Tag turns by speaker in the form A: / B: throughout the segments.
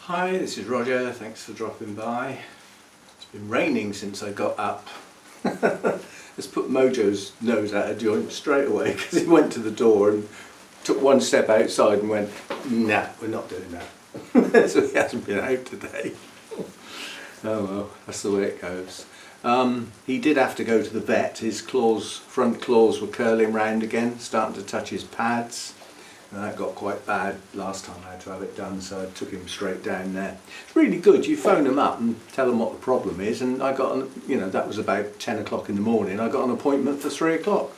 A: Hi, this is Roger, thanks for dropping by. It's been raining since I got up. Let's put Mojo's nose out of joint straight away because he went to the door and took one step outside and went, nah, we're not doing that. So he hasn't been out today. Oh well, that's the way it goes. He did have to go to the vet. His claws, front claws were curling round again, starting to touch his pads. And that got quite bad last time I had to have it done, so I took him straight down there. It's really good. You phone them up and tell them what the problem is, and I got on, that was about 10 o'clock in the morning. I got an appointment for 3 o'clock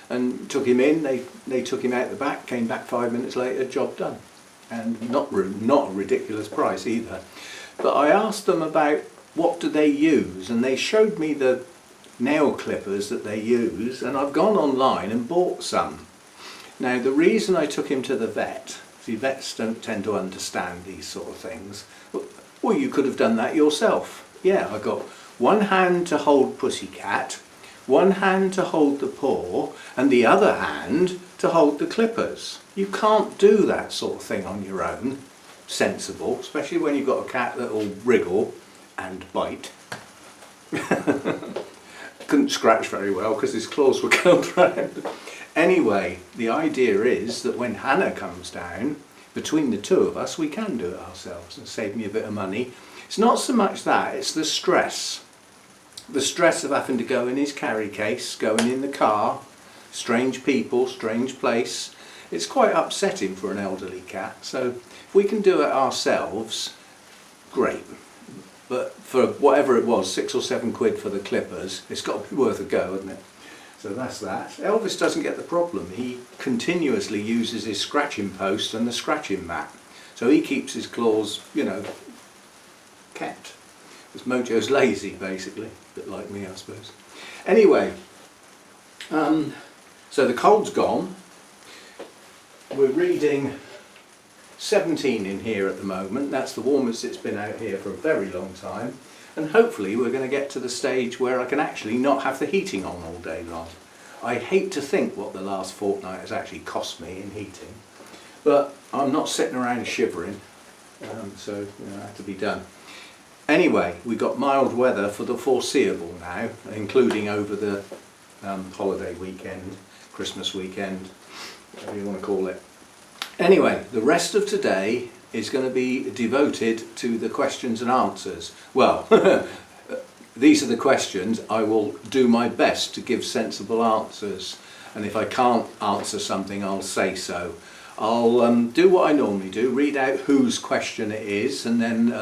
A: and took him in. They took him out the back, came back 5 minutes later, job done. And not a ridiculous price either. But I asked them about what do they use, and they showed me the nail clippers that they use, and I've gone online and bought some. Now the reason I took him to the vet, see, vets don't tend to understand these sort of things. Well, you could have done that yourself. Yeah, I got one hand to hold Pussycat, one hand to hold the paw, and the other hand to hold the clippers. You can't do that sort of thing on your own, sensible, especially when you've got a cat that will wriggle and bite. Couldn't scratch very well because his claws were curled round. Anyway, the idea is that when Hannah comes down, between the two of us, we can do it ourselves and save me a bit of money. It's not so much that, it's the stress. The stress of having to go in his carry case, going in the car, strange people, strange place. It's quite upsetting for an elderly cat, so if we can do it ourselves, great. But for whatever it was, 6 or 7 quid for the clippers, it's got to be worth a go, hasn't it? So that's that. Elvis doesn't get the problem. He continuously uses his scratching post and the scratching mat. So he keeps his claws, kept. Because Mojo's lazy, basically. A bit like me, I suppose. Anyway, so the cold's gone. We're reading 17 in here at the moment. That's the warmest it's been out here for a very long time. And hopefully we're going to get to the stage where I can actually not have the heating on all day long. I hate to think what the last fortnight has actually cost me in heating, but I'm not sitting around shivering, so it had to be done. Anyway, we got mild weather for the foreseeable now, including over the holiday weekend, Christmas weekend, whatever you want to call it. Anyway, the rest of today is going to be devoted to the questions and answers. Well, these are the questions. I will do my best to give sensible answers, and if I can't answer something, I'll say so. I'll do what I normally do, read out whose question it is, and then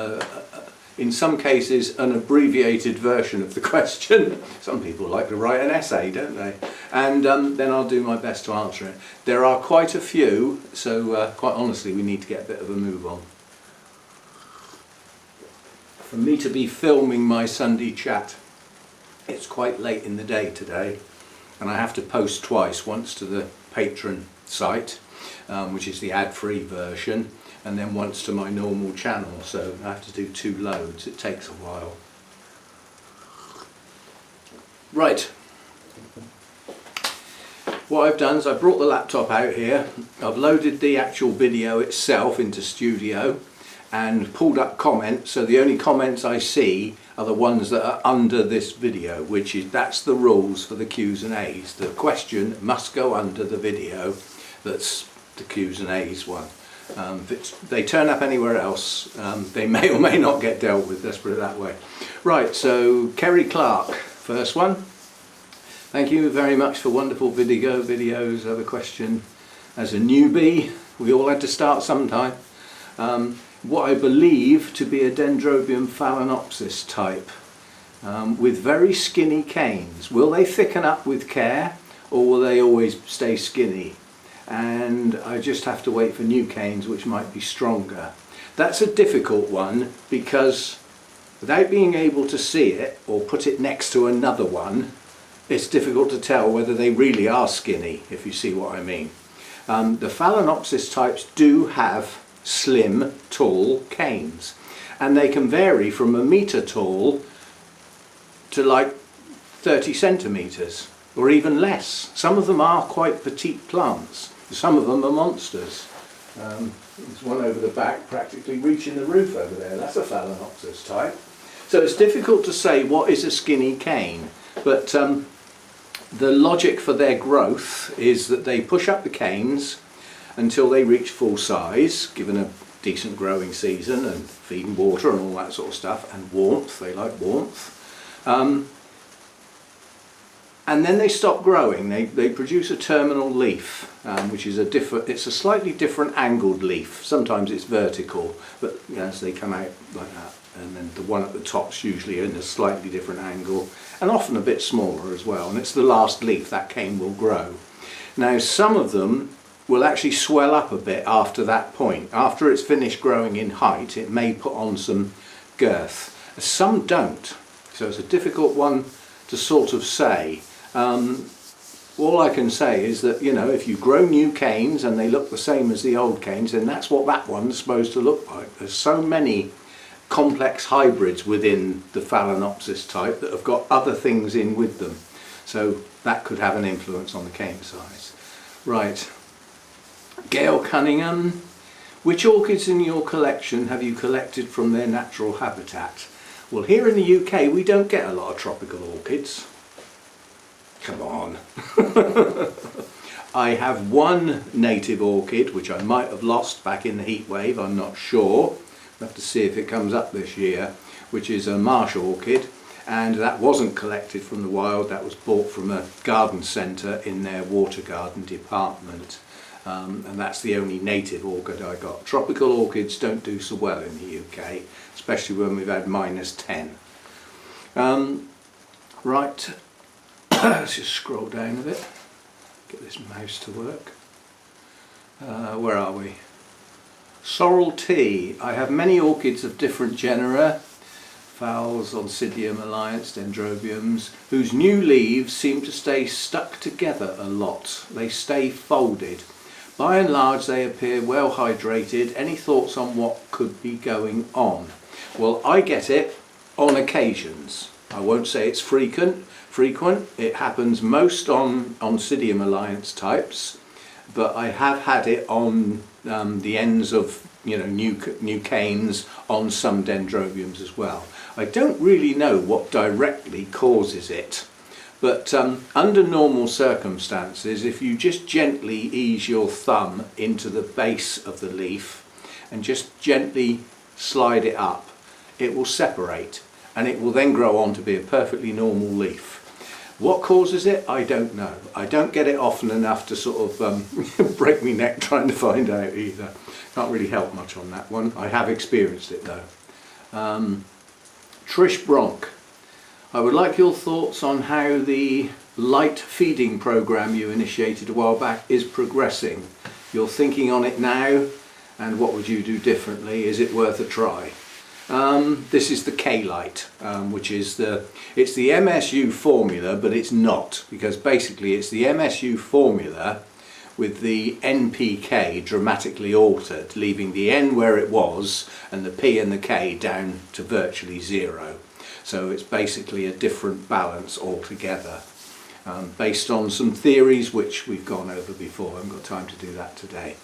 A: in some cases an abbreviated version of the question. Some people like to write an essay, don't they? And then I'll do my best to answer it. There are quite a few, so quite honestly we need to get a bit of a move on. For me to be filming my Sunday chat, it's quite late in the day today, and I have to post twice, once to the Patreon site, which is the ad-free version, and then once to my normal channel, so I have to do 2 loads. It takes a while. Right, what I've done is I brought the laptop out here, I've loaded the actual video itself into Studio and pulled up comments, so the only comments I see are the ones that are under this video, that's the rules for the Q's and A's. The question must go under the video that's the Q's and A's one. If they turn up anywhere else, they may or may not get dealt with, let's put it that way. Right, so Kerry Clark, first one. Thank you very much for wonderful videos. I have a question. As a newbie, we all had to start sometime. What I believe to be a Dendrobium phalaenopsis type, with very skinny canes. Will they thicken up with care, or will they always stay skinny? And I just have to wait for new canes which might be stronger. That's a difficult one because without being able to see it or put it next to another one, it's difficult to tell whether they really are skinny, if you see what I mean. The phalaenopsis types do have slim, tall canes, and they can vary from 1 metre tall to like 30 centimetres or even less. Some of them are quite petite plants. Some of them are monsters. There's one over the back practically reaching the roof over there. That's a phalaenopsis type. So it's difficult to say what is a skinny cane, but the logic for their growth is that they push up the canes until they reach full size, given a decent growing season and feed and water and all that sort of stuff, and warmth, they like warmth. And then they stop growing. They produce a terminal leaf, which is it's a slightly different angled leaf. Sometimes it's vertical, but as they come out like that, and then the one at the top's usually in a slightly different angle, and often a bit smaller as well, and it's the last leaf that cane will grow. Now some of them will actually swell up a bit after that point. After it's finished growing in height, it may put on some girth. Some don't, so it's a difficult one to sort of say. All I can say is that, you know, if you grow new canes and they look the same as the old canes, then that's what that one's supposed to look like. There's so many complex hybrids within the phalaenopsis type that have got other things in with them, so that could have an influence on the cane size. Right, Gail Cunningham, which orchids in your collection have you collected from their natural habitat? Well, here in the UK we don't get a lot of tropical orchids. Come on. I have one native orchid which I might have lost back in the heat wave, I'm not sure. We'll have to see if it comes up this year, which is a marsh orchid, and that wasn't collected from the wild, that was bought from a garden centre in their water garden department. And that's the only native orchid I got. Tropical orchids don't do so well in the UK, especially when we've had -10. Right, let's just scroll down a bit, get this mouse to work. Where are we? Sorrel tea. I have many orchids of different genera, Phals, Oncidium, Alliance, Dendrobiums, whose new leaves seem to stay stuck together a lot. They stay folded. By and large they appear well hydrated. Any thoughts on what could be going on? Well, I get it on occasions. I won't say it's frequent. It happens most on Oncidium Alliance types, but I have had it on the ends of, you know, new canes on some Dendrobiums as well. I don't really know what directly causes it, but under normal circumstances, if you just gently ease your thumb into the base of the leaf and just gently slide it up, it will separate and it will then grow on to be a perfectly normal leaf. What causes it? I don't know. I don't get it often enough to sort of break my neck trying to find out either. Can't really help much on that one. I have experienced it though. Trish Bronk. I would like your thoughts on how the light feeding program you initiated a while back is progressing. You're thinking on it now, and what would you do differently? Is it worth a try? This is the K-Light, which is it's the MSU formula, but it's not, because basically it's the MSU formula with the NPK dramatically altered, leaving the N where it was and the P and the K down to virtually 0. So it's basically a different balance altogether, based on some theories which we've gone over before. I haven't got time to do that today.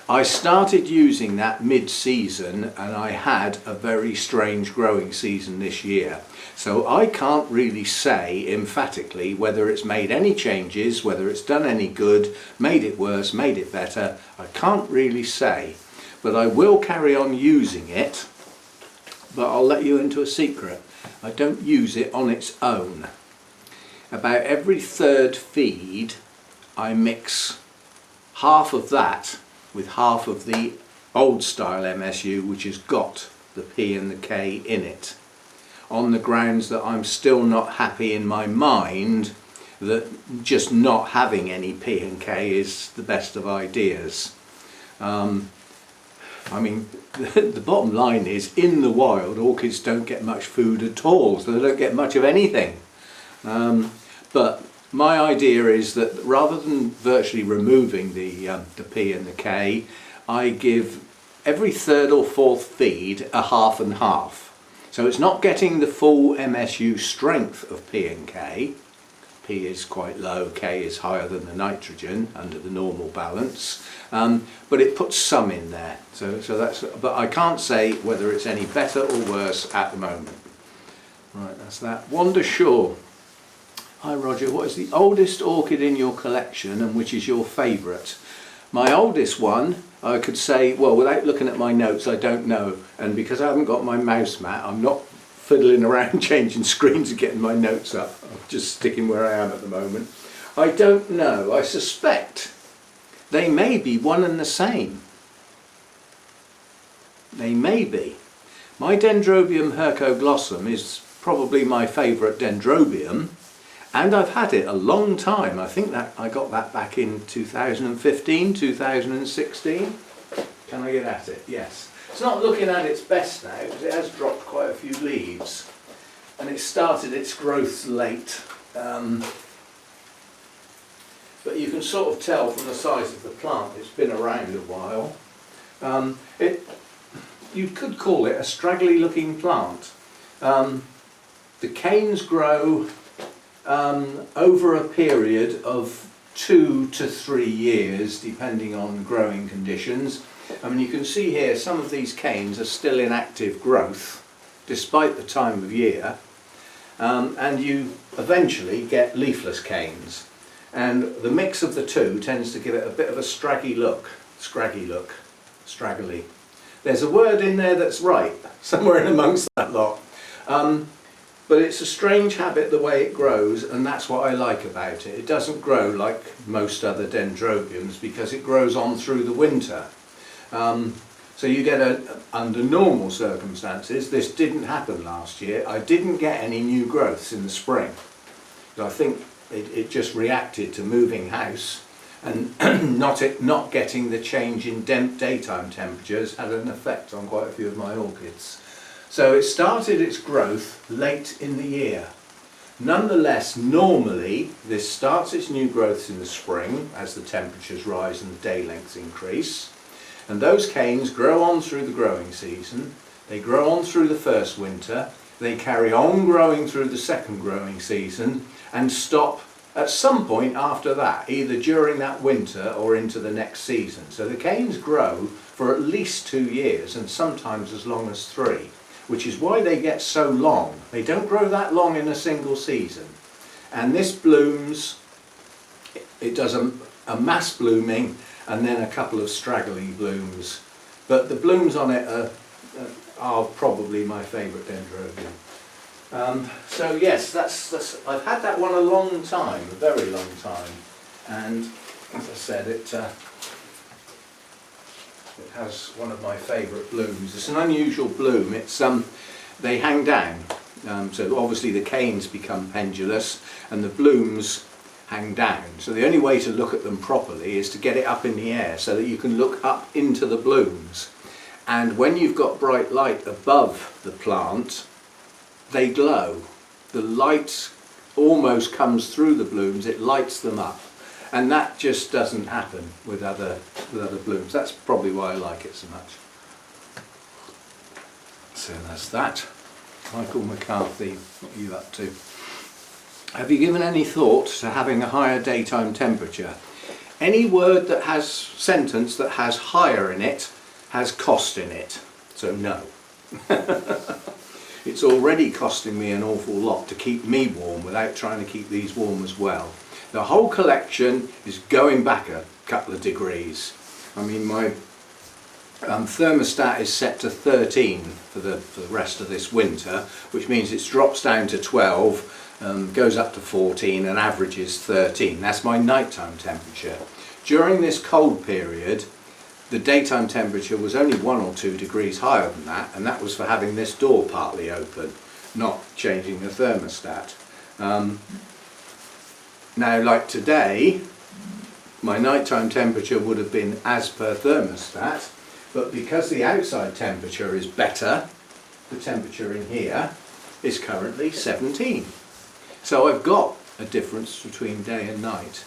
A: I started using that mid-season and I had a very strange growing season this year. So I can't really say emphatically whether it's made any changes, whether it's done any good, made it worse, made it better. I can't really say, but I will carry on using it. But I'll let you into a secret. I don't use it on its own. About every third feed I mix half of that with half of the old style MSU, which has got the P and the K in it, on the grounds that I'm still not happy in my mind that just not having any P and K is the best of ideas. I mean, the bottom line is, in the wild, orchids don't get much food at all, so they don't get much of anything. But my idea is that rather than virtually removing the P and the K, I give every third or fourth feed a half and half. So it's not getting the full MSU strength of P and K, P is quite low, K is higher than the nitrogen under the normal balance, but it puts some in there. So that's, but I can't say whether it's any better or worse at the moment. Right, that's that. Wanda Shaw. Hi Roger, what is the oldest orchid in your collection and which is your favourite? My oldest one, I could say, well, without looking at my notes, I don't know. And because I haven't got my mouse mat, I'm not fiddling around changing screens and getting my notes up. I'm just sticking where I am at the moment. I don't know. I suspect they may be one and the same. They may be. My Dendrobium hercoglossum is probably my favourite Dendrobium. And I've had it a long time. I think that I got that back in 2015, 2016. Can I get at it? Yes. It's not looking at its best now because it has dropped quite a few leaves. And it started its growth late. But you can sort of tell from the size of the plant it's been around a while. You could call it a straggly looking plant. The canes grow over a period of 2 to 3 years depending on growing conditions. I mean, you can see here some of these canes are still in active growth despite the time of year, and you eventually get leafless canes, and the mix of the two tends to give it a bit of a straggly look. There's a word in there that's right somewhere in amongst that lot. But it's a strange habit the way it grows, and that's what I like about it. It doesn't grow like most other dendrobiums because it grows on through the winter. So you get under normal circumstances, this didn't happen last year. I didn't get any new growths in the spring. I think it just reacted to moving house, and not getting the change in daytime temperatures had an effect on quite a few of my orchids. So it started its growth late in the year. Nonetheless, normally this starts its new growths in the spring as the temperatures rise and the day lengths increase. And those canes grow on through the growing season. They grow on through the first winter. They carry on growing through the second growing season and stop at some point after that, either during that winter or into the next season. So the canes grow for at least 2 years and sometimes as long as 3. Which is why they get so long. They don't grow that long in a single season. And this blooms, it does a mass blooming and then a couple of straggly blooms. But the blooms on it are probably my favourite Dendrobium. So yes, that's I've had that one a long time, a very long time. And as I said, it has one of my favourite blooms. It's an unusual bloom. It's they hang down, so obviously the canes become pendulous and the blooms hang down. So the only way to look at them properly is to get it up in the air so that you can look up into the blooms. And when you've got bright light above the plant, they glow. The light almost comes through the blooms. It lights them up. And that just doesn't happen with other blooms. That's probably why I like it so much. So that's that. Michael McCarthy, what are you up to? Have you given any thought to having a higher daytime temperature? Any word that has sentence that has higher in it has cost in it. So no. It's already costing me an awful lot to keep me warm without trying to keep these warm as well. The whole collection is going back a couple of degrees. I mean, my thermostat is set to 13 for the rest of this winter, which means it drops down to 12, goes up to 14 and averages 13. That's my nighttime temperature. During this cold period, the daytime temperature was only 1 or 2 degrees higher than that, and that was for having this door partly open, not changing the thermostat. Now, like today, my nighttime temperature would have been as per thermostat, but because the outside temperature is better, the temperature in here is currently 17. So I've got a difference between day and night.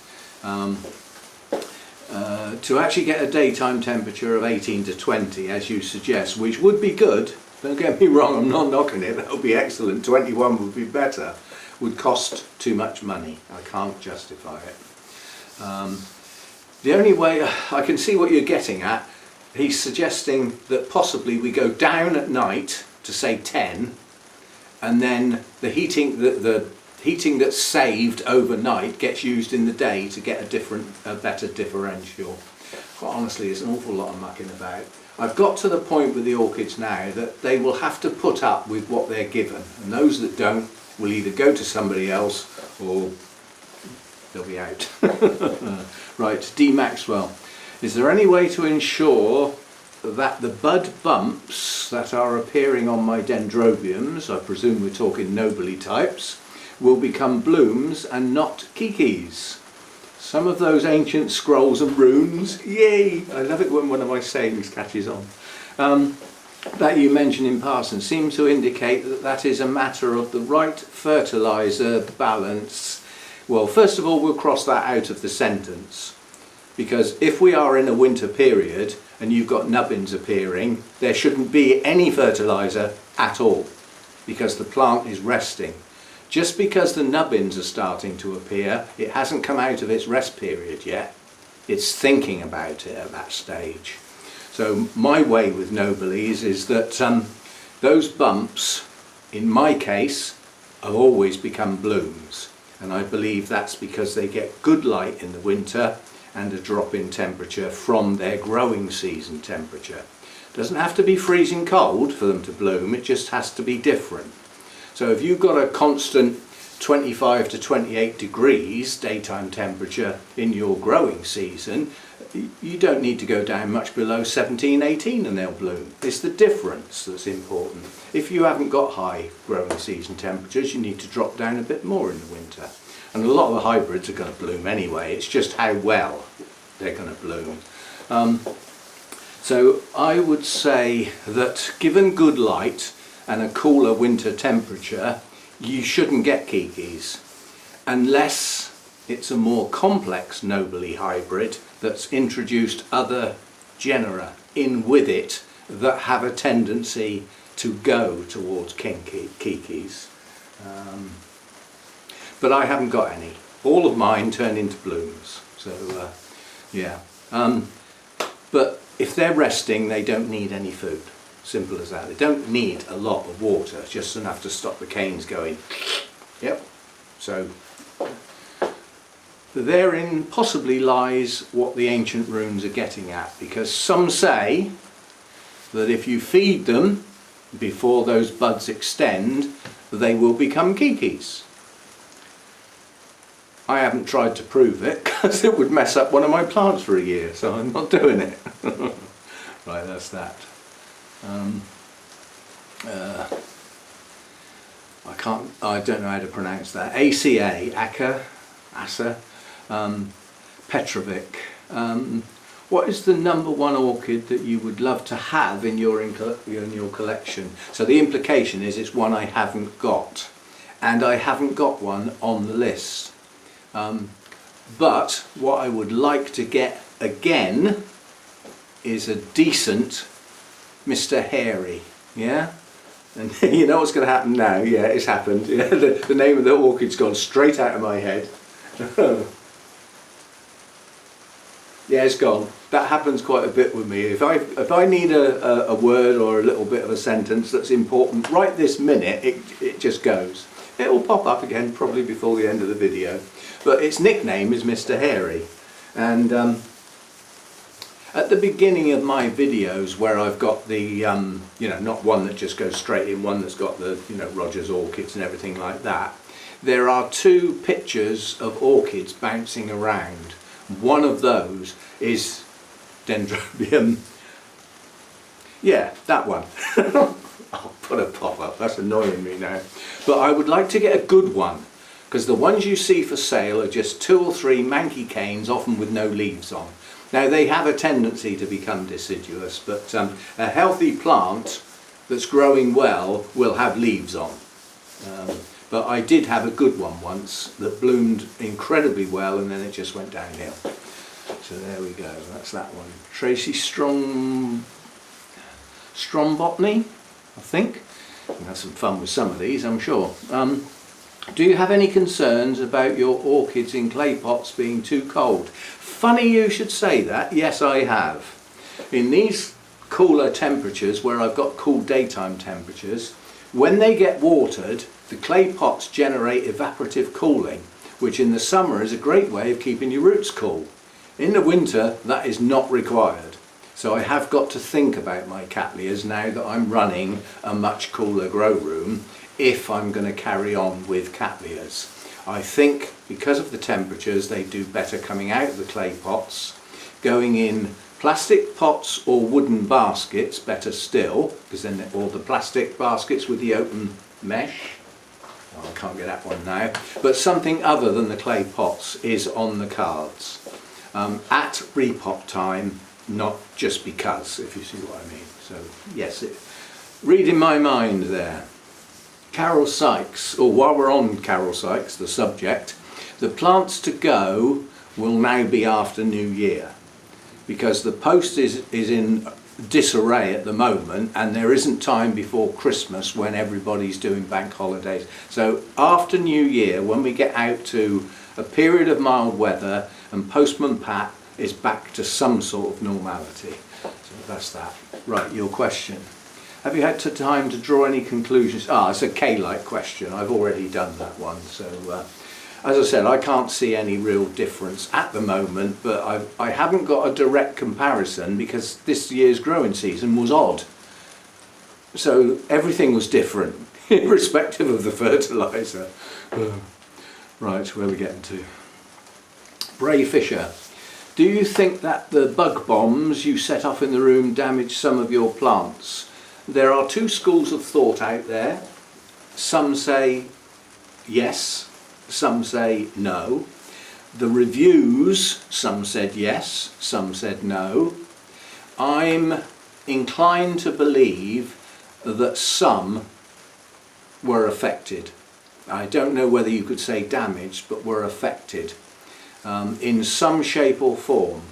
A: To actually get a daytime temperature of 18 to 20, as you suggest, which would be good, don't get me wrong, I'm not knocking it, that would be excellent, 21 would be better. would cost too much money. I can't justify it. The only way, I can see what you're getting at. He's suggesting that possibly we go down at night to say 10, and then the heating that's saved overnight gets used in the day to get a better differential. Quite honestly, there's an awful lot of mucking about. I've got to the point with the orchids now that they will have to put up with what they're given, and those that don't will either go to somebody else or they'll be out. Right, D. Maxwell. Is there any way to ensure that the bud bumps that are appearing on my dendrobiums, I presume we're talking nobly types, will become blooms and not keikis? Some of those ancient scrolls and runes, yay! I love it when one of my sayings catches on. That you mentioned in passing seem to indicate that that is a matter of the right fertilizer balance. Well, first of all, we'll cross that out of the sentence, because if we are in a winter period and you've got nubbins appearing, there shouldn't be any fertilizer at all, because the plant is resting. Just because the nubbins are starting to appear, it hasn't come out of its rest period yet. It's thinking about it at that stage. So my way with nobelies is that those bumps, in my case, have always become blooms. And I believe that's because they get good light in the winter and a drop in temperature from their growing season temperature. It doesn't have to be freezing cold for them to bloom, it just has to be different. So if you've got a constant 25 to 28 degrees daytime temperature in your growing season, you don't need to go down much below 17, 18 and they'll bloom. It's the difference that's important. If you haven't got high growing season temperatures, you need to drop down a bit more in the winter. And a lot of the hybrids are going to bloom anyway, it's just how well they're going to bloom. So I would say that given good light and a cooler winter temperature, you shouldn't get keikis, unless it's a more complex nobly hybrid that's introduced other genera in with it that have a tendency to go towards keikis. But I haven't got any. All of mine turn into blooms. So yeah. But if they're resting, they don't need any food. Simple as that. They don't need a lot of water, just enough to stop the canes going. Yep. So therein possibly lies what the ancient runes are getting at, because some say that if you feed them before those buds extend, they will become keikis. I haven't tried to prove it because it would mess up one of my plants for a year, so I'm not doing it. Right, that's that. I don't know how to pronounce that. Asa, Petrovic. What is the #1 orchid that you would love to have in your collection? So the implication is it's one I haven't got, and I haven't got one on the list. But what I would like to get again is a decent Mr. Hairy, yeah? And you know what's going to happen now? Yeah, it's happened. Yeah, the name of the orchid's gone straight out of my head. Yeah, it's gone. That happens quite a bit with me. If I need a word or a little bit of a sentence that's important right this minute, it just goes. It will pop up again probably before the end of the video. But its nickname is Mr. Hairy. And at the beginning of my videos where I've got the, you know, not one that just goes straight in, one that's got the, you know, Rogers orchids and everything like that, there are 2 pictures of orchids bouncing around. One of those is Dendrobium. Yeah, that one. I'll put a pop up, that's annoying me now. But I would like to get a good one, because the ones you see for sale are just 2 or 3 manky canes, often with no leaves on. Now they have a tendency to become deciduous, but a healthy plant that's growing well will have leaves on. But I did have a good one once that bloomed incredibly well, and then it just went downhill. So there we go, that's that one. Tracy Strombotany, I think. We'll have some fun with some of these, I'm sure. Do you have any concerns about your orchids in clay pots being too cold? Funny you should say that. Yes, I have. In these cooler temperatures, where I've got cool daytime temperatures, when they get watered, the clay pots generate evaporative cooling, which in the summer is a great way of keeping your roots cool. In the winter, that is not required. So I have got to think about my Cattleyas now that I'm running a much cooler grow room, if I'm going to carry on with Cattleyas. I think because of the temperatures, they do better coming out of the clay pots. Going in plastic pots or wooden baskets, better still, because then all the plastic baskets with the open mesh. Oh, I can't get that one now. But something other than the clay pots is on the cards. At repot time, not just because, if you see what I mean. So yes, reading my mind there. Carol Sykes, or while we're on Carol Sykes, the subject, the plants to go will now be after New Year, because the post is in disarray at the moment, and there isn't time before Christmas when everybody's doing bank holidays. So after New Year, when we get out to a period of mild weather and Postman Pat is back to some sort of normality. So that's that. Right, your question. Have you had time to draw any conclusions? It's a K-like question. I've already done that one. So as I said, I can't see any real difference at the moment, but I haven't got a direct comparison because this year's growing season was odd. So everything was different, irrespective of the fertilizer. Right, where are we getting to? Bray Fisher. Do you think that the bug bombs you set off in the room damaged some of your plants? There are two schools of thought out there. Some say yes, some say no. The reviews, some said yes, some said no. I'm inclined to believe that some were affected. I don't know whether you could say damaged, but were affected in some shape or form.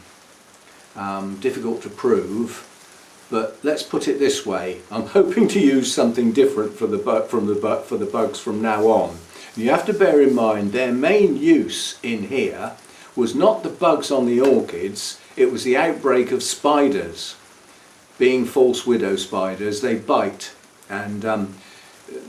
A: Difficult to prove. But let's put it this way, I'm hoping to use something different for the bugs from now on. You have to bear in mind their main use in here was not the bugs on the orchids, it was the outbreak of spiders. Being false widow spiders, they bite, and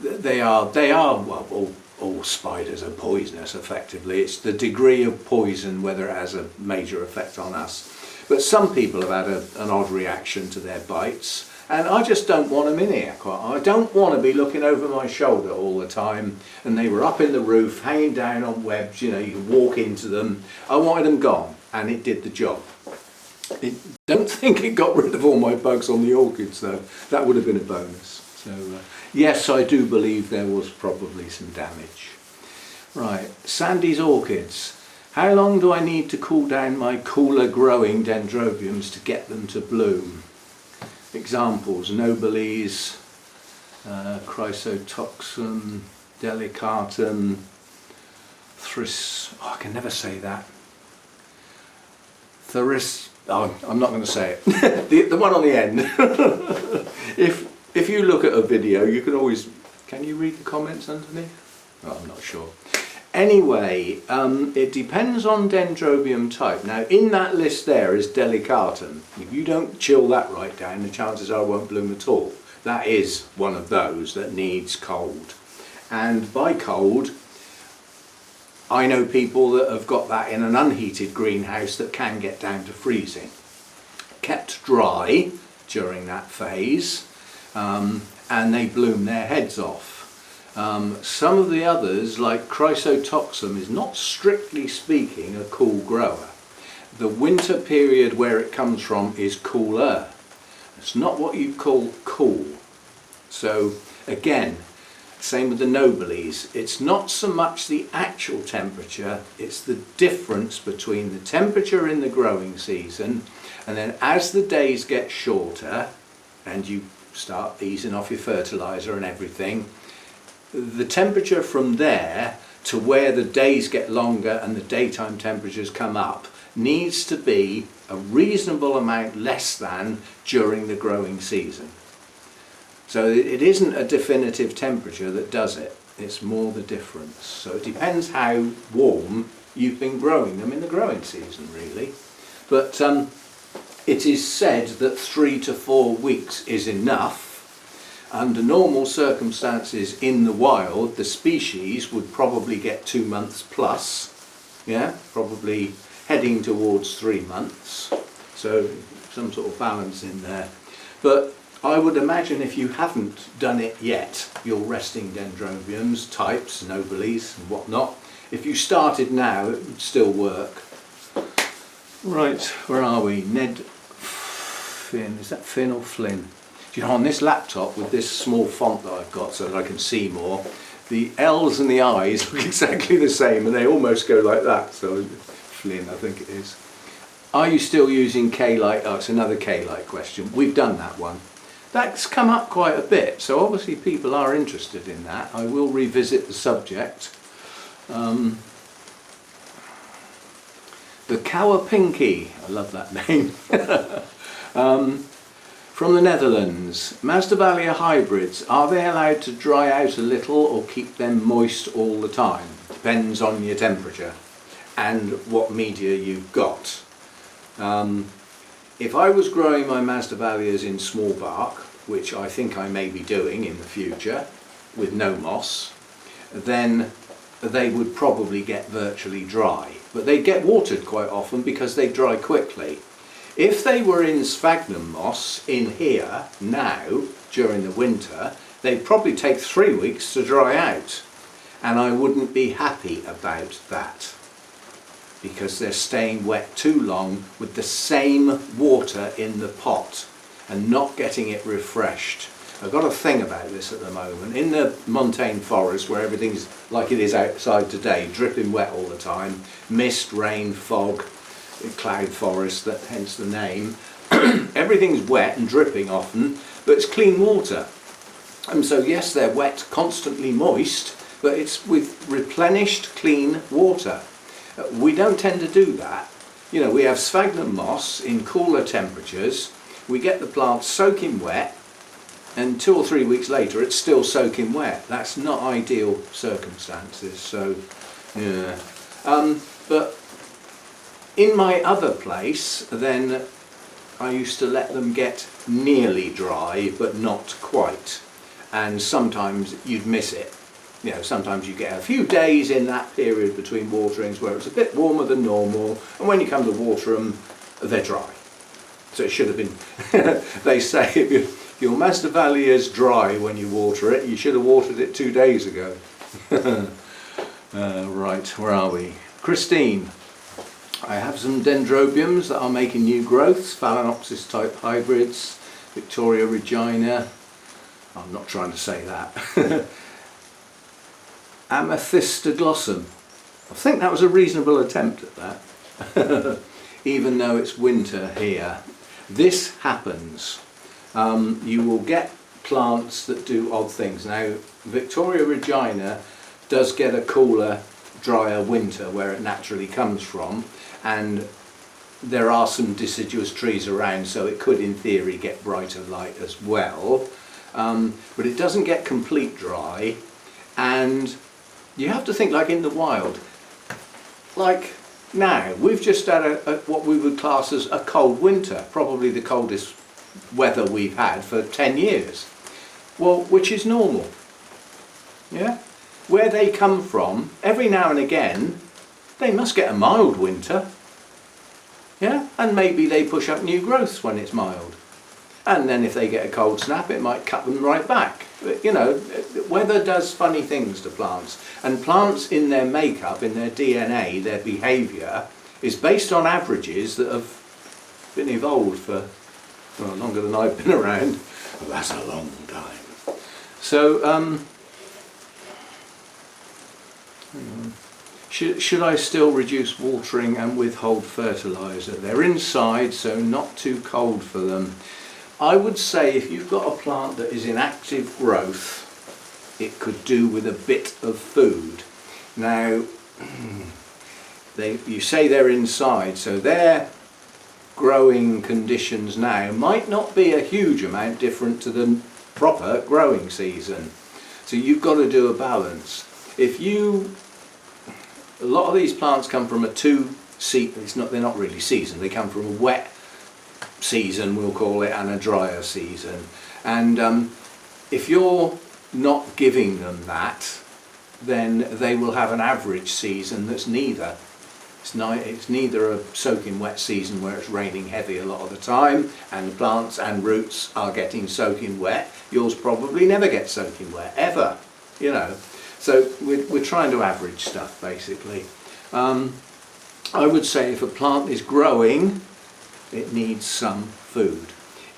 A: they are well, all spiders are poisonous effectively. It's the degree of poison whether it has a major effect on us. But some people have had an odd reaction to their bites, and I just don't want them in here. I don't want to be looking over my shoulder all the time, and they were up in the roof, hanging down on webs, you know, you could walk into them. I wanted them gone, and it did the job. I don't think it got rid of all my bugs on the orchids though. That would have been a bonus. So yes, I do believe there was probably some damage. Right, Sandy's orchids. How long do I need to cool down my cooler growing dendrobiums to get them to bloom? Examples: Nobiles, Chrysotoxum, Delicatum, I can never say that. I'm not going to say it. the one on the end. If you look at a video, you can always... Can you read the comments underneath? Oh, I'm not sure. Anyway, it depends on dendrobium type. Now, in that list there is Delicatum. If you don't chill that right down, the chances are it won't bloom at all. That is one of those that needs cold. And by cold, I know people that have got that in an unheated greenhouse that can get down to freezing. Kept dry during that phase, and they bloom their heads off. Some of the others, like Chrysotoxum, is not strictly speaking a cool grower. The winter period where it comes from is cooler. It's not what you'd call cool. So again, same with the Nobiles. It's not so much the actual temperature, it's the difference between the temperature in the growing season, and then as the days get shorter and you start easing off your fertilizer and everything, the temperature from there to where the days get longer and the daytime temperatures come up needs to be a reasonable amount less than during the growing season. So it isn't a definitive temperature that does it. It's more the difference. So it depends how warm you've been growing them in the growing season, really. But it is said that 3 to 4 weeks is enough. Under normal circumstances in the wild, the species would probably get 2 months plus, yeah, probably heading towards 3 months. So some sort of balance in there. But I would imagine if you haven't done it yet, your resting Dendrobiums, types, nobiles and whatnot, if you started now, it would still work. Right, where are we? Finn, is that Finn or Flynn? Do you know, on this laptop with this small font that I've got so that I can see more, the L's and the I's look exactly the same and they almost go like that. So Flynn, I think it is. Are you still using K-Light? Oh, it's another K-Light question. We've done that one. That's come up quite a bit, so obviously people are interested in that. I will revisit the subject. The Kawapinki, I love that name. From the Netherlands, Masdevallia hybrids, are they allowed to dry out a little or keep them moist all the time? Depends on your temperature and what media you've got. If I was growing my Masdevallias in small bark, which I think I may be doing in the future with no moss, then they would probably get virtually dry. But they get watered quite often because they dry quickly. If they were in sphagnum moss in here now during the winter, they'd probably take 3 weeks to dry out, and I wouldn't be happy about that because they're staying wet too long with the same water in the pot and not getting it refreshed. I've got a thing about this at the moment. In the montane forest where everything's like it is outside today, dripping wet all the time, mist, rain, fog, cloud forest, that hence the name. Everything's wet and dripping often, but it's clean water. And so yes, they're wet, constantly moist, but it's with replenished clean water. We don't tend to do that. You know, we have sphagnum moss in cooler temperatures, we get the plants soaking wet, and 2 or 3 weeks later it's still soaking wet. That's not ideal circumstances, so yeah. But in my other place, then I used to let them get nearly dry, but not quite. And sometimes you'd miss it. You know, sometimes you get a few days in that period between waterings where it's a bit warmer than normal, and when you come to water them, they're dry. So it should have been, they say, if your Masdevallia is dry when you water it, you should have watered it 2 days ago. Right, where are we? Christine. I have some Dendrobiums that are making new growths, phalaenopsis type hybrids, Victoria Regina, I'm not trying to say that, Amethystoglossum. I think that was a reasonable attempt at that, even though it's winter here. This happens. You will get plants that do odd things. Now, Victoria Regina does get a cooler, drier winter where it naturally comes from, and there are some deciduous trees around, so it could in theory get brighter light as well, but it doesn't get complete dry. And you have to think, like in the wild, like now we've just had what we would class as a cold winter, probably the coldest weather we've had for 10 years, well, which is normal. Yeah, where they come from, every now and again they must get a mild winter, yeah, and maybe they push up new growths when it's mild, and then if they get a cold snap it might cut them right back. But, you know, weather does funny things to plants, and plants in their makeup, in their DNA, their behaviour is based on averages that have been evolved for, well, longer than I've been around. Well, that's a long time. So should I still reduce watering and withhold fertilizer? They're inside, so not too cold for them. I would say if you've got a plant that is in active growth, it could do with a bit of food. Now, you say they're inside, so their growing conditions now might not be a huge amount different to the proper growing season. So you've got to do a balance. A lot of these plants come from a they're not really season, they come from a wet season, we'll call it, and a drier season. And if you're not giving them that, then they will have an average season that's neither. It's neither a soaking wet season where it's raining heavy a lot of the time and the plants and roots are getting soaking wet. Yours probably never gets soaking wet, ever, you know. So we're trying to average stuff, basically. I would say if a plant is growing, it needs some food.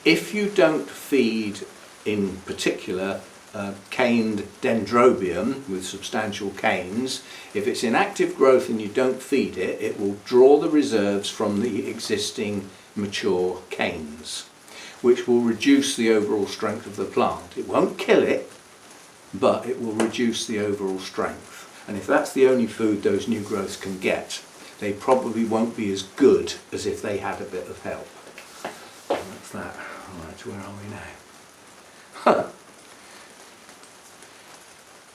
A: If you don't feed, in particular, caned Dendrobium with substantial canes, if it's in active growth and you don't feed it, it will draw the reserves from the existing mature canes, which will reduce the overall strength of the plant. It won't kill it, but it will reduce the overall strength. And if that's the only food those new growths can get, they probably won't be as good as if they had a bit of help. And that's that. Right, where are we now?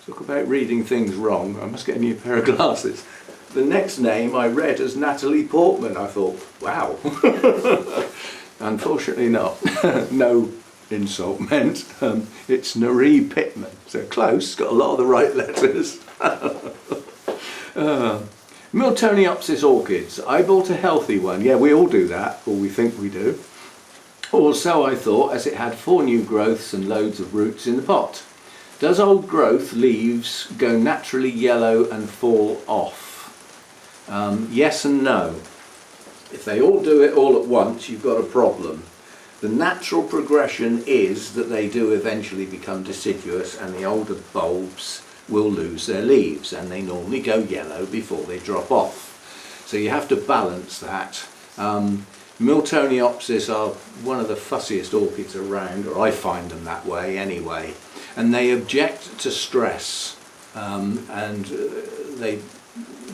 A: Talk about reading things wrong. I must get a new pair of glasses. The next name I read as Natalie Portman. I thought, wow. Unfortunately not. No insult meant. It's Naree Pittman. So close, got a lot of the right letters. Miltoniopsis orchids. I bought a healthy one. Yeah, we all do that, or we think we do. Or so I thought, as it had 4 new growths and loads of roots in the pot. Does old growth leaves go naturally yellow and fall off? Yes and no. If they all do it all at once, you've got a problem. The natural progression is that they do eventually become deciduous and the older bulbs will lose their leaves and they normally go yellow before they drop off. So you have to balance that. Miltoniopsis are one of the fussiest orchids around, or I find them that way anyway. And they object to stress and they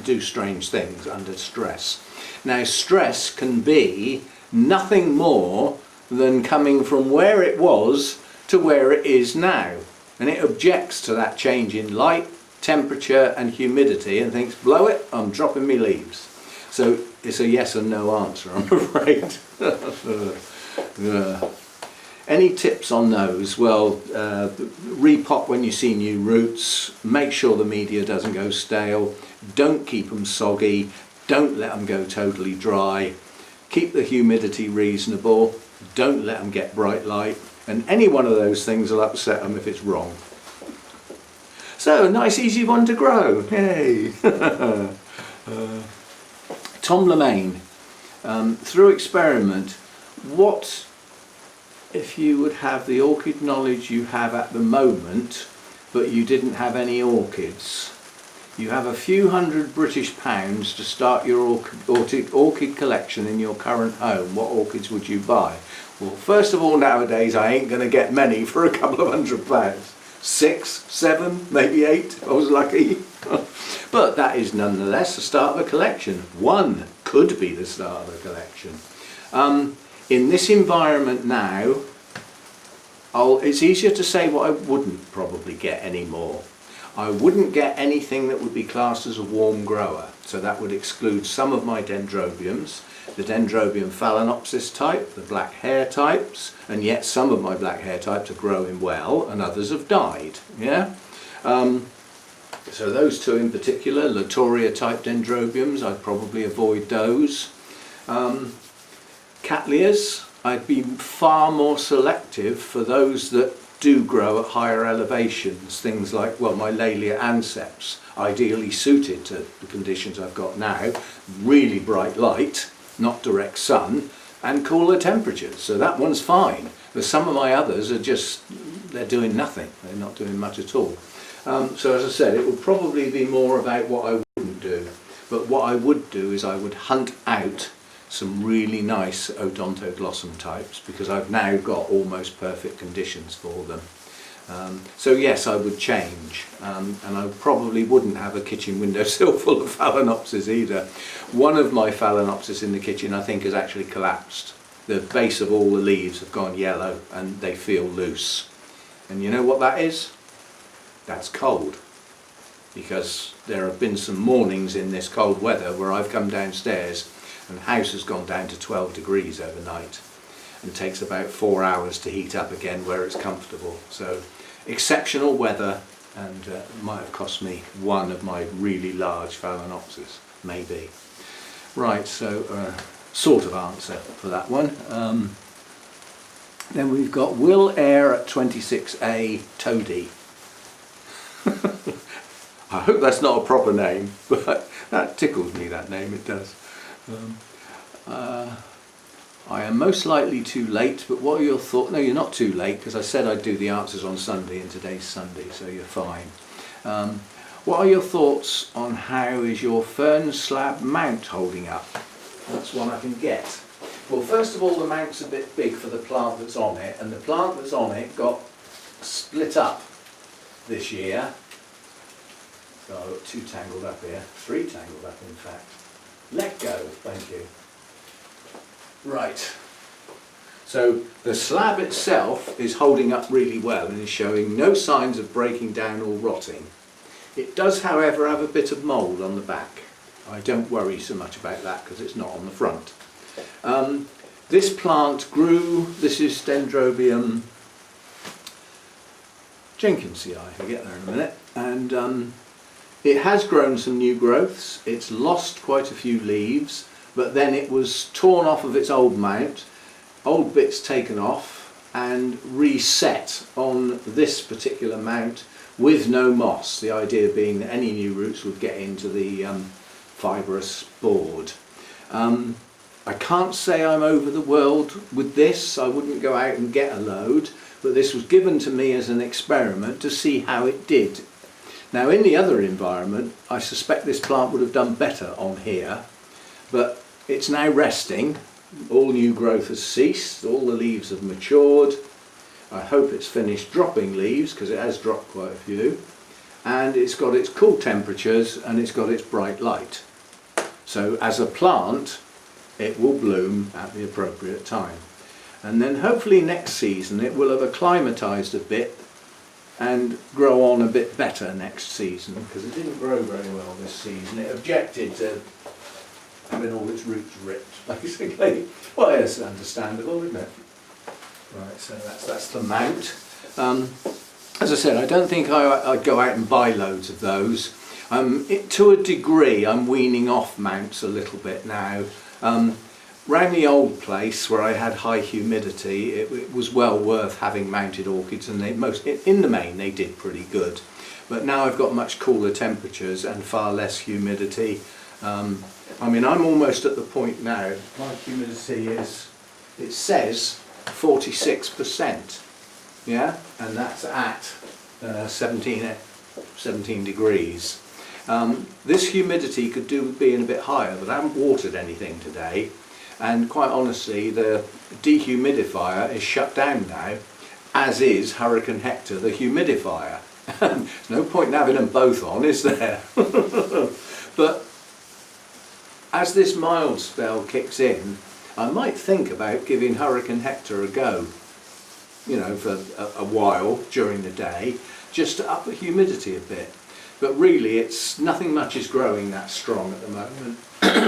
A: do strange things under stress. Now stress can be nothing more than coming from where it was to where it is now, and it objects to that change in light, temperature and humidity and thinks, blow it, I'm dropping me leaves. So it's a yes and no answer, I'm afraid. Any tips on those? Well, repot when you see new roots, make sure the media doesn't go stale, don't keep them soggy, don't let them go totally dry, keep the humidity reasonable, don't let them get bright light, and any one of those things will upset them if it's wrong. So, nice easy one to grow, yay! Tom Lemaine, through experiment, what if you would have the orchid knowledge you have at the moment, but you didn't have any orchids? You have a few £100 British to start your orchid collection in your current home. What orchids would you buy? Well, first of all, nowadays I ain't going to get many for a couple of £100. 6, 7, maybe 8 if I was lucky. But that is nonetheless the start of a collection. One could be the start of a collection. In this environment now, it's easier to say what I wouldn't probably get anymore. I wouldn't get anything that would be classed as a warm grower, so that would exclude some of my Dendrobiums, the Dendrobium phalaenopsis type, the black hair types, and yet some of my black hair types are growing well and others have died. Yeah. So those two in particular, Latoria type Dendrobiums, I'd probably avoid those. Cattleyas, I'd be far more selective for those that do grow at higher elevations, things like, well, my Laelia anceps, ideally suited to the conditions I've got now, really bright light, not direct sun, and cooler temperatures, so that one's fine. But some of my others are just, they're doing nothing, they're not doing much at all. So as I said, it will probably be more about what I wouldn't do, but what I would do is I would hunt out some really nice odontoglossum types, because I've now got almost perfect conditions for them. So yes, I would change, and I probably wouldn't have a kitchen windowsill full of phalaenopsis either. One of my phalaenopsis in the kitchen I think has actually collapsed. The base of all the leaves have gone yellow and they feel loose. And you know what that is? That's cold, because there have been some mornings in this cold weather where I've come downstairs and the house has gone down to 12 degrees overnight and takes about 4 hours to heat up again where it's comfortable. So exceptional weather, and it might have cost me one of my really large phalaenopsis, maybe. Right, so sort of answer for that one. Then we've got Will Air at 26A Toady. I hope that's not a proper name, but that tickles me, that name, it does. I am most likely too late, but what are your thoughts? No, you're not too late, because I said I'd do the answers on Sunday, and today's Sunday, so you're fine. What are your thoughts on how is your Fern slab mount holding up? That's one I can get. Well, first of all, the mount's a bit big for the plant that's on it, and the plant that's on it got split up this year. So I've got 2 tangled up here, 3 tangled up in fact. Let go, thank you. Right, so the slab itself is holding up really well and is showing no signs of breaking down or rotting. It does, however, have a bit of mould on the back. I don't worry so much about that because it's not on the front. This plant grew, this is Dendrobium Jenkinsii, I'll get there in a minute, and it has grown some new growths. It's lost quite a few leaves, but then it was torn off of its old mount, old bits taken off and reset on this particular mount with no moss, the idea being that any new roots would get into the fibrous board. I can't say I'm over the world with this. I wouldn't go out and get a load, but this was given to me as an experiment to see how it did. Now, in the other environment, I suspect this plant would have done better on here, but it's now resting. All new growth has ceased, all the leaves have matured. I hope it's finished dropping leaves, because it has dropped quite a few, and it's got its cool temperatures and it's got its bright light. So as a plant, it will bloom at the appropriate time. And then hopefully next season it will have acclimatised a bit and grow on a bit better next season, because it didn't grow very well this season. It objected to having all its roots ripped, basically. Well, it's understandable, isn't it? Right, so that's the mount. As I said, I don't think I'd go out and buy loads of those. To a degree, I'm weaning off mounts a little bit now. Round the old place where I had high humidity, it was well worth having mounted orchids, and in the main they did pretty good. But now I've got much cooler temperatures and far less humidity. I mean, I'm almost at the point now, my humidity is, it says 46%, yeah, and that's at 17 degrees. This humidity could do with being a bit higher, but I haven't watered anything today, and quite honestly the dehumidifier is shut down now, as is Hurricane Hector the humidifier. There's no point in having them both on, is there? But as this mild spell kicks in, I might think about giving Hurricane Hector a go, you know, for a while during the day, just to up the humidity a bit. But really, it's nothing much is growing that strong at the moment,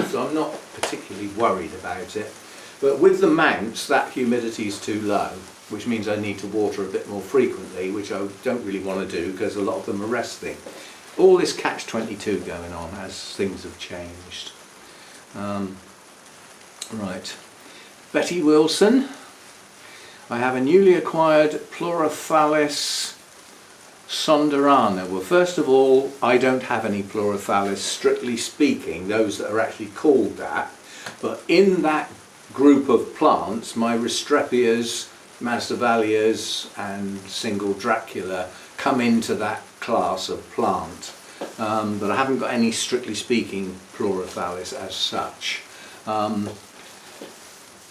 A: so I'm not particularly worried about it. But with the mounts, that humidity is too low, which means I need to water a bit more frequently, which I don't really want to do because a lot of them are resting. All this catch-22 going on as things have changed. Right, Betty Wilson. I have a newly acquired Pleurothallis sonderana. Well, first of all, I don't have any Pleurothallis, strictly speaking, those that are actually called that. But in that group of plants, my Restrepias, Masdevallias and single Dracula come into that class of plant. But I haven't got any, strictly speaking, Pleurothallis as such.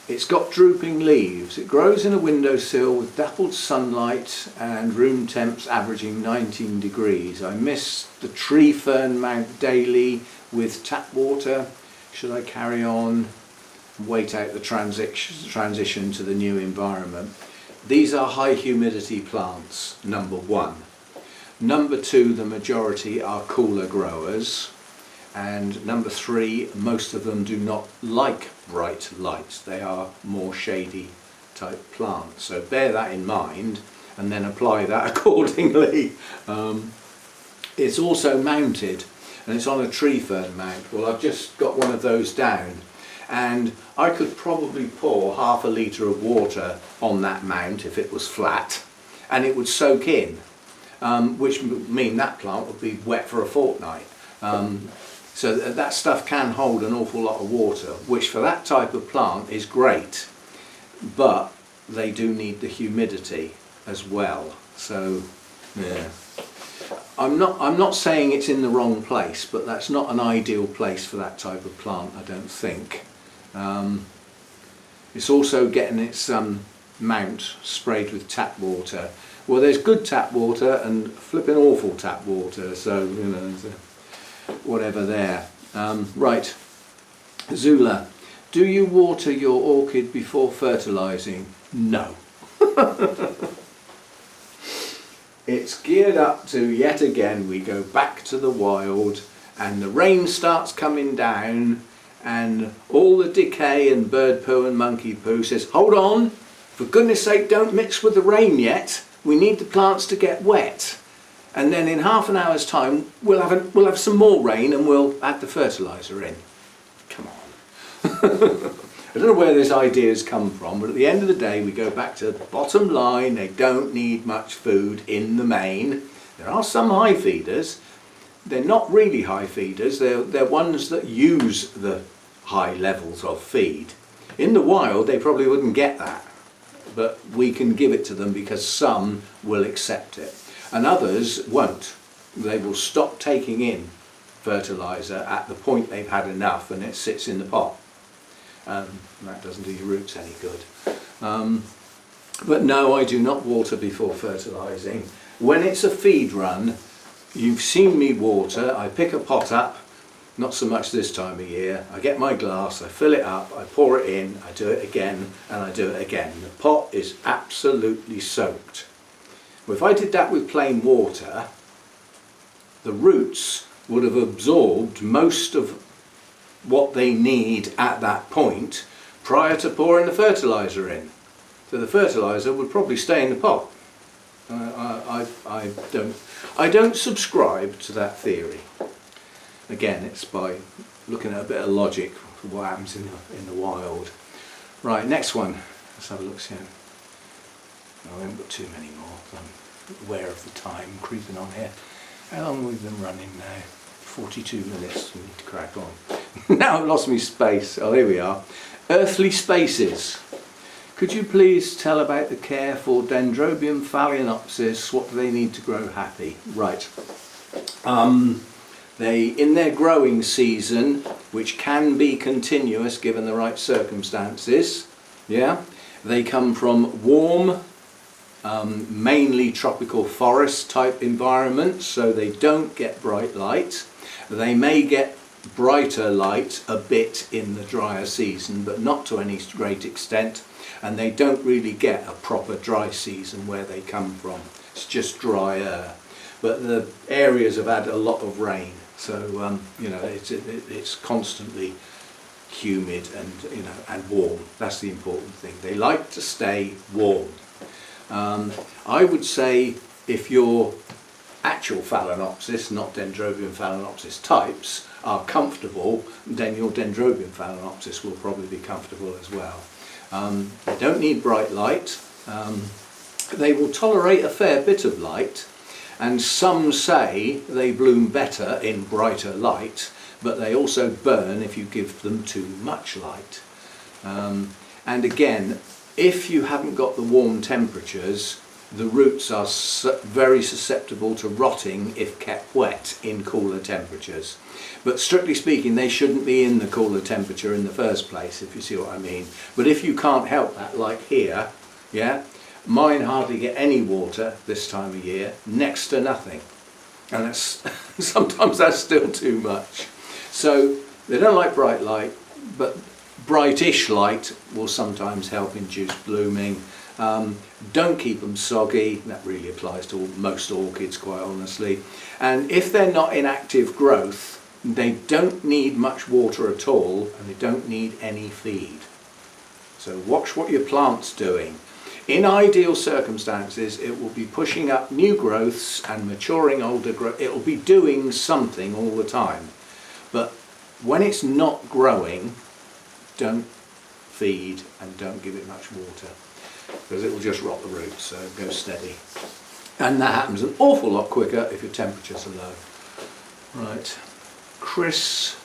A: It's got drooping leaves. It grows in a windowsill with dappled sunlight and room temps averaging 19 degrees. I miss the tree fern mount daily with tap water. Should I carry on and wait out the transition to the new environment? These are high humidity plants, number one. Number 2, the majority are cooler growers. And number 3, most of them do not like bright light. They are more shady type plants. So bear that in mind and then apply that accordingly. It's also mounted, and it's on a tree fern mount. Well, I've just got one of those down, and I could probably pour half a litre of water on that mount if it was flat, and it would soak in, which would mean that plant would be wet for a fortnight. So that stuff can hold an awful lot of water, which for that type of plant is great, but they do need the humidity as well. So yeah, I'm not saying it's in the wrong place, but that's not an ideal place for that type of plant, I don't think. It's also getting its mount sprayed with tap water. Well, there's good tap water and flipping awful tap water, so you know, whatever there. Right, Zula, do you water your orchid before fertilizing? No. It's geared up to, yet again, we go back to the wild, and the rain starts coming down, and all the decay and bird poo and monkey poo says, hold on, for goodness sake, don't mix with the rain yet. We need the plants to get wet. And then in half an hour's time, we'll have some more rain and we'll add the fertilizer in. Come on. I don't know where this idea has come from, but at the end of the day, we go back to the bottom line. They don't need much food in the main. There are some high feeders. They're not really high feeders. They're ones that use the high levels of feed. In the wild, they probably wouldn't get that, but we can give it to them because some will accept it. And others won't. They will stop taking in fertilizer at the point they've had enough and it sits in the pot. That doesn't do your roots any good. But no, I do not water before fertilizing. When it's a feed run, you've seen me water. I pick a pot up, not so much this time of year. I get my glass, I fill it up, I pour it in, I do it again, and I do it again. The pot is absolutely soaked. If I did that with plain water, the roots would have absorbed most of what they need at that point prior to pouring the fertilizer in. So the fertilizer would probably stay in the pot. I don't subscribe to that theory. Again, it's by looking at a bit of logic for what happens in the wild. Right, next one. Let's have a look. See. I haven't got too many more. I'm aware of the time creeping on here. How long have we been running now? 42 minutes. We need to crack on. Now I've lost my space. Oh, here we are. Earthly spaces. Could you please tell about the care for Dendrobium phalaenopsis? What do they need to grow happy? Right. They, in their growing season, which can be continuous given the right circumstances, yeah, they come from warm, mainly tropical forest type environments, so they don't get bright light. They may get brighter light a bit in the drier season, but not to any great extent, and they don't really get a proper dry season where they come from. It's just drier, but the areas have had a lot of rain, so you know, it's constantly humid and, you know, and warm. That's the important thing. They like to stay warm. I would say if your actual phalaenopsis, not Dendrobium phalaenopsis types, are comfortable, then your Dendrobium phalaenopsis will probably be comfortable as well. They don't need bright light. They will tolerate a fair bit of light, and some say they bloom better in brighter light, but they also burn if you give them too much light. And again, if you haven't got the warm temperatures, the roots are very susceptible to rotting if kept wet in cooler temperatures. But strictly speaking, they shouldn't be in the cooler temperature in the first place, if you see what I mean. But if you can't help that, like here, yeah, mine hardly get any water this time of year, next to nothing. And that's, sometimes that's still too much. So they don't like bright light, but brightish light will sometimes help induce blooming. Don't keep them soggy. That really applies to most orchids, quite honestly. And if they're not in active growth, they don't need much water at all, and they don't need any feed. So watch what your plant's doing. In ideal circumstances, it will be pushing up new growths and maturing older growth. It will be doing something all the time. But when it's not growing, don't feed and don't give it much water, because it will just rot the roots. So go steady. And that happens an awful lot quicker if your temperatures are low. Right. Chris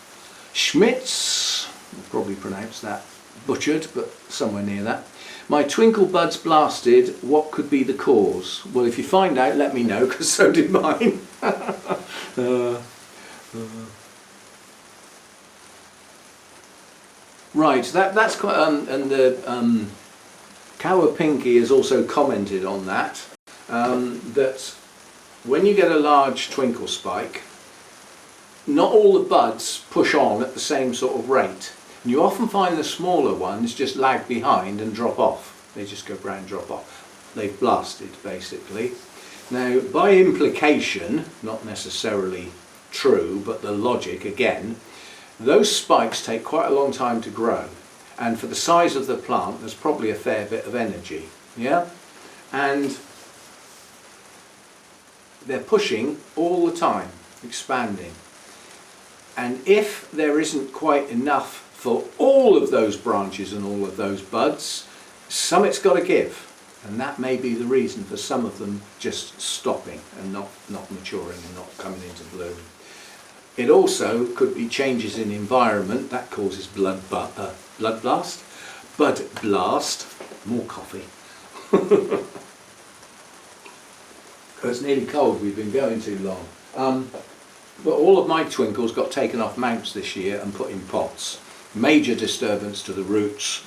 A: Schmitz, I'll probably pronounce that butchered, but somewhere near that. My twinkle buds blasted, what could be the cause? Well, if you find out, let me know, because so did mine. Right, that's quite, and the Cowapinky has also commented on that, that when you get a large twinkle spike, not all the buds push on at the same sort of rate. And you often find the smaller ones just lag behind and drop off. They just go brown, drop off. They've blasted, basically. Now, by implication, not necessarily true, but the logic again, those spikes take quite a long time to grow. And for the size of the plant, there's probably a fair bit of energy. Yeah? And they're pushing all the time, expanding. And if there isn't quite enough for all of those branches and all of those buds, something's got to give. And that may be the reason for some of them just stopping and not maturing and not coming into bloom. It also could be changes in environment that causes bud blast, more coffee. It's nearly cold, we've been going too long. But all of my twinkles got taken off mounts this year and put in pots. Major disturbance to the roots,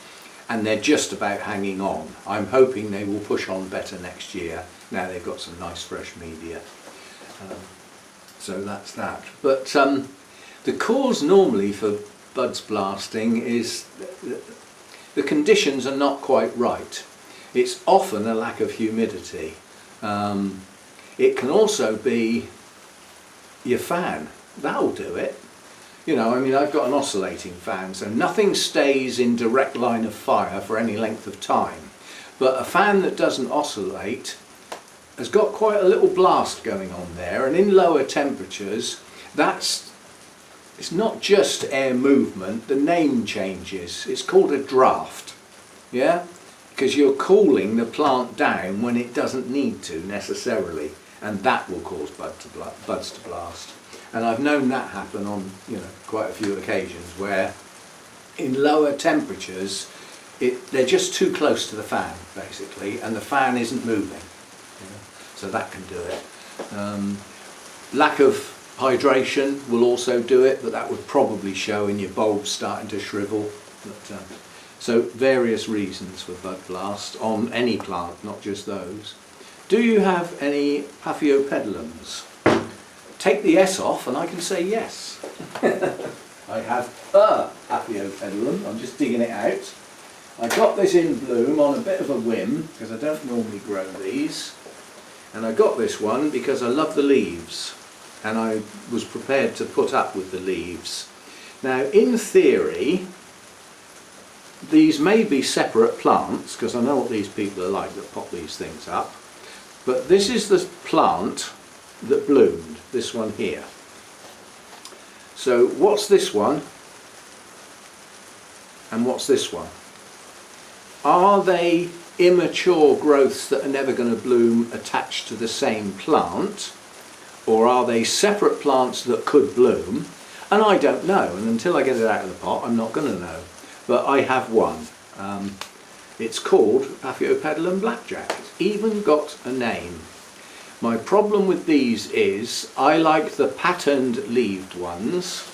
A: and they're just about hanging on. I'm hoping they will push on better next year. Now they've got some nice fresh media. So that's that. But the cause normally for buds blasting is the conditions are not quite right. It's often a lack of humidity. It can also be your fan. That'll do it. You know, I mean, I've got an oscillating fan, so nothing stays in direct line of fire for any length of time. But a fan that doesn't oscillate has got quite a little blast going on there, and in lower temperatures, it's not just air movement, the name changes. It's called a draft, yeah? Because you're cooling the plant down when it doesn't need to necessarily, and that will cause buds to blast. And I've known that happen on, you know, quite a few occasions where in lower temperatures they're just too close to the fan basically, and the fan isn't moving. You know? So that can do it. Lack of hydration will also do it, but that would probably show in your bulbs starting to shrivel. But, so various reasons for bud blast on any plant, not just those. Do you have any Paphiopedilums? Take the S off and I can say yes. I have a Paphiopedilum, I'm just digging it out. I got this in bloom on a bit of a whim because I don't normally grow these. And I got this one because I love the leaves and I was prepared to put up with the leaves. Now in theory, these may be separate plants because I know what these people are like that pop these things up. But this is the plant that bloomed, this one here. So what's this one and what's this one? Are they immature growths that are never going to bloom attached to the same plant, or are they separate plants that could bloom? And I don't know, and until I get it out of the pot I'm not going to know. But I have one. It's called Paphiopedilum blackjack. It's even got a name. My problem with these is I like the patterned leaved ones,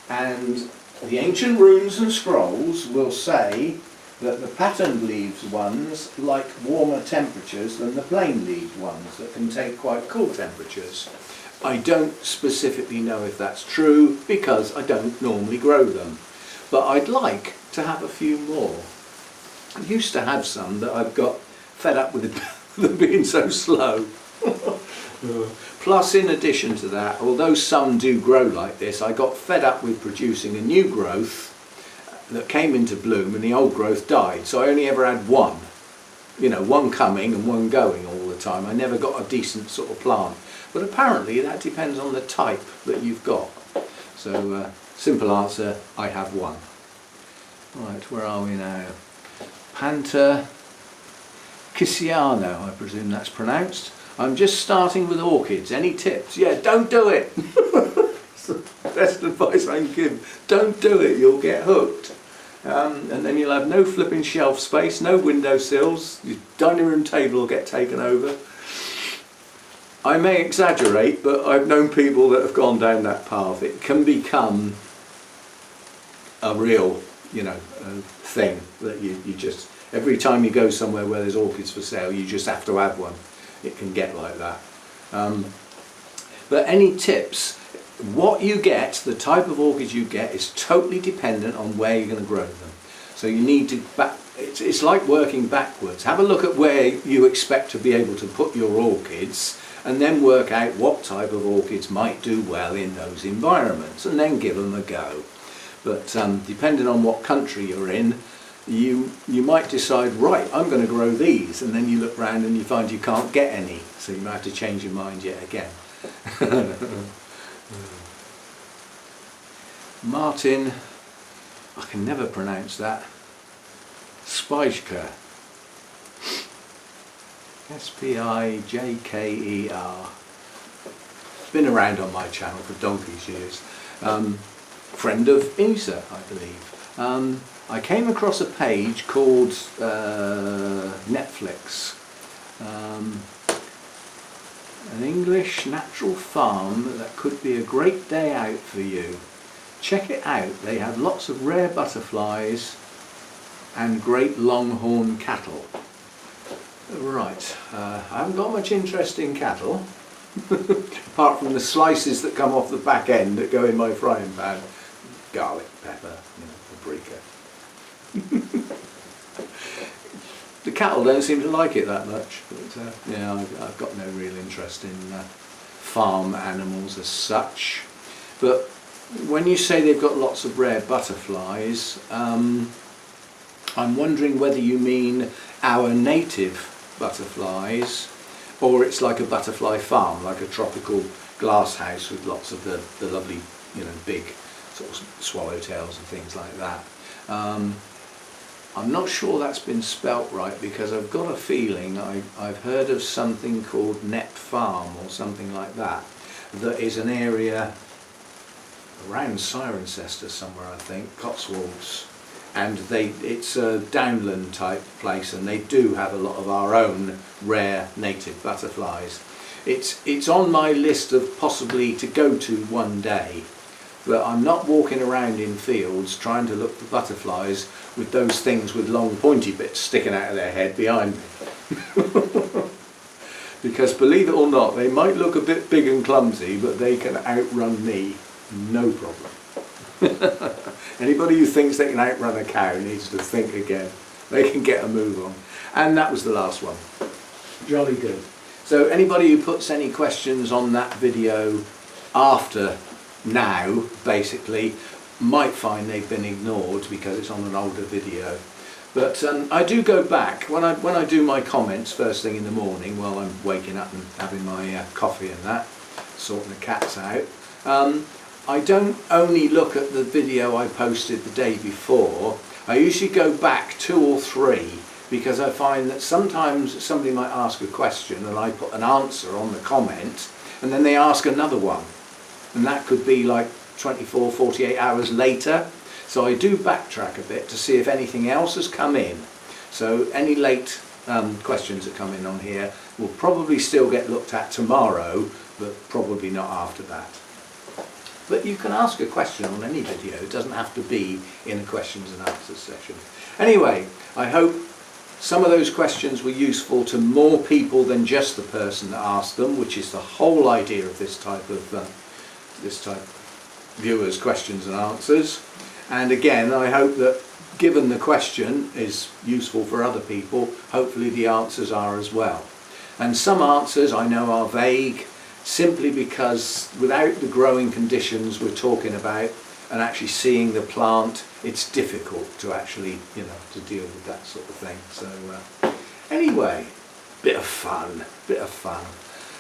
A: and the ancient runes and scrolls will say that the patterned leaved ones like warmer temperatures than the plain leaved ones that can take quite cool temperatures. I don't specifically know if that's true because I don't normally grow them, but I'd like to have a few more. I used to have some that I've got fed up with them being so slow. Plus, in addition to that, although some do grow like this, I got fed up with producing a new growth that came into bloom and the old growth died. So I only ever had one, you know, one coming and one going all the time. I never got a decent sort of plant. But apparently that depends on the type that you've got. So simple answer, I have one. Right, where are we now? Panta Kisiano, I presume that's pronounced. I'm just starting with orchids. Any tips? Yeah, don't do it. That's the best advice I can give. Don't do it, you'll get hooked. And then you'll have no flipping shelf space, no window sills, your dining room table will get taken over. I may exaggerate, but I've known people that have gone down that path. It can become a real, you know, thing that you just, every time you go somewhere where there's orchids for sale, you just have to have one. It can get like that. But any tips? What you get, the type of orchids you get, is totally dependent on where you're going to grow them. So you need to, it's like working backwards. Have a look at where you expect to be able to put your orchids, and then work out what type of orchids might do well in those environments, and then give them a go. But depending on what country you're in, you might decide, right, I'm going to grow these, and then you look round and you find you can't get any, so you might have to change your mind yet again. Martin, I can never pronounce that, Spijker, S-P-I-J-K-E-R. It's been around on my channel for donkey's years. Friend of Isa, I believe. I came across a page called Netflix, an English natural farm that could be a great day out for you. Check it out. They have lots of rare butterflies and great longhorn cattle. Right, I haven't got much interest in cattle, apart from the slices that come off the back end that go in my frying pan. Garlic, pepper, you know, paprika. The cattle don't seem to like it that much, but yeah, I've got no real interest in farm animals as such. But when you say they've got lots of rare butterflies, I'm wondering whether you mean our native butterflies, or it's like a butterfly farm, like a tropical glass house with lots of the lovely, you know, big sort of swallowtails and things like that. I'm not sure that's been spelt right, because I've got a feeling I've heard of something called Net Farm or something like that, that is an area around Cirencester somewhere, I think, Cotswolds, and it's a downland type place, and they do have a lot of our own rare native butterflies. It's on my list of possibly to go to one day, but I'm not walking around in fields trying to look for butterflies with those things with long pointy bits sticking out of their head behind me. Because believe it or not, they might look a bit big and clumsy, but they can outrun me, no problem. Anybody who thinks they can outrun a cow needs to think again. They can get a move on. And that was the last one. Jolly good. So anybody who puts any questions on that video after now, basically, might find they've been ignored because it's on an older video. But I do go back when I do my comments first thing in the morning while I'm waking up and having my coffee and that, sorting the cats out. I don't only look at the video I posted the day before. I usually go back 2 or 3, because I find that sometimes somebody might ask a question and I put an answer on the comment, and then they ask another one, and that could be like 24, 48 hours later. So I do backtrack a bit to see if anything else has come in. So any late questions that come in on here will probably still get looked at tomorrow, but probably not after that. But you can ask a question on any video. It doesn't have to be in a questions and answers session. Anyway, I hope some of those questions were useful to more people than just the person that asked them, which is the whole idea of this type of viewers questions and answers. And again, I hope that given the question is useful for other people, hopefully the answers are as well. And some answers I know are vague, simply because without the growing conditions we're talking about and actually seeing the plant, it's difficult to actually, to deal with that sort of thing. So anyway, bit of fun.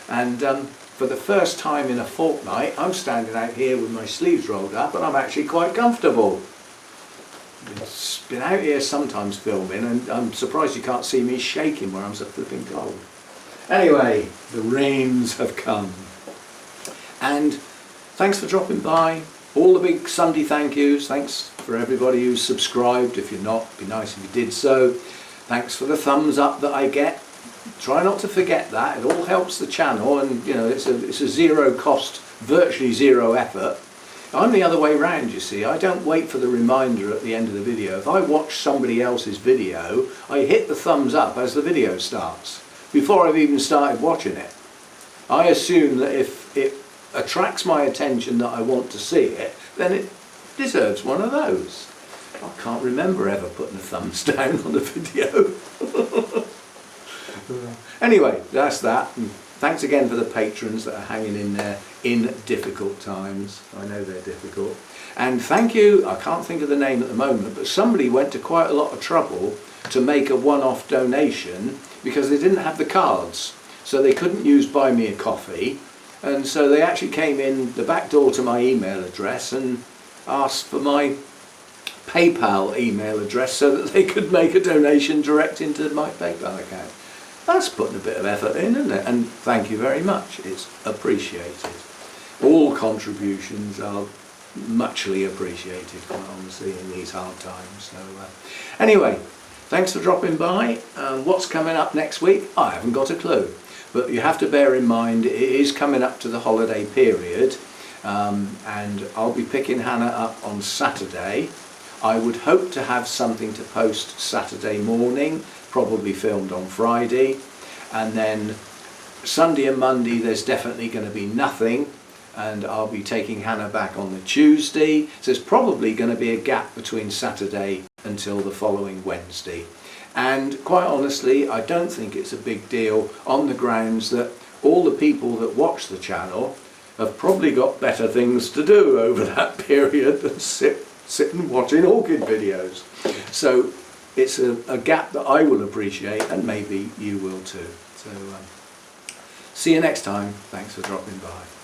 A: And for the first time in a fortnight, I'm standing out here with my sleeves rolled up and I'm actually quite comfortable. Been out here sometimes filming and I'm surprised you can't see me shaking where I'm so flipping cold. Anyway, the rains have come. And thanks for dropping by. All the big Sunday thank yous. Thanks for everybody who's subscribed. If you're not, it'd be nice if you did so. Thanks for the thumbs up that I get. Try not to forget that. It all helps the channel, and it's a zero cost, virtually zero effort. I'm the other way round, you see. I don't wait for the reminder at the end of the video. If I watch somebody else's video, I hit the thumbs up as the video starts, before I've even started watching it. I assume that if it attracts my attention that I want to see it, then it deserves one of those. I can't remember ever putting a thumbs down on a video. Anyway, that's that. And thanks again for the patrons that are hanging in there in difficult times. I know they're difficult. And thank you, I can't think of the name at the moment, but somebody went to quite a lot of trouble to make a one-off donation because they didn't have the cards. So they couldn't use Buy Me a Coffee. And so they actually came in the back door to my email address and asked for my PayPal email address so that they could make a donation direct into my PayPal account. That's putting a bit of effort in, isn't it? And thank you very much. It's appreciated. All contributions are muchly appreciated, quite honestly, in these hard times. So anyway, thanks for dropping by. What's coming up next week? I haven't got a clue. But you have to bear in mind it is coming up to the holiday period, and I'll be picking Hannah up on Saturday. I would hope to have something to post Saturday morning, probably filmed on Friday, and then Sunday and Monday there's definitely going to be nothing, and I'll be taking Hannah back on the Tuesday, so there's probably going to be a gap between Saturday until the following Wednesday. And quite honestly, I don't think it's a big deal on the grounds that all the people that watch the channel have probably got better things to do over that period than sitting watching orchid videos. So it's a gap that I will appreciate, and maybe you will too. So see you next time. Thanks for dropping by.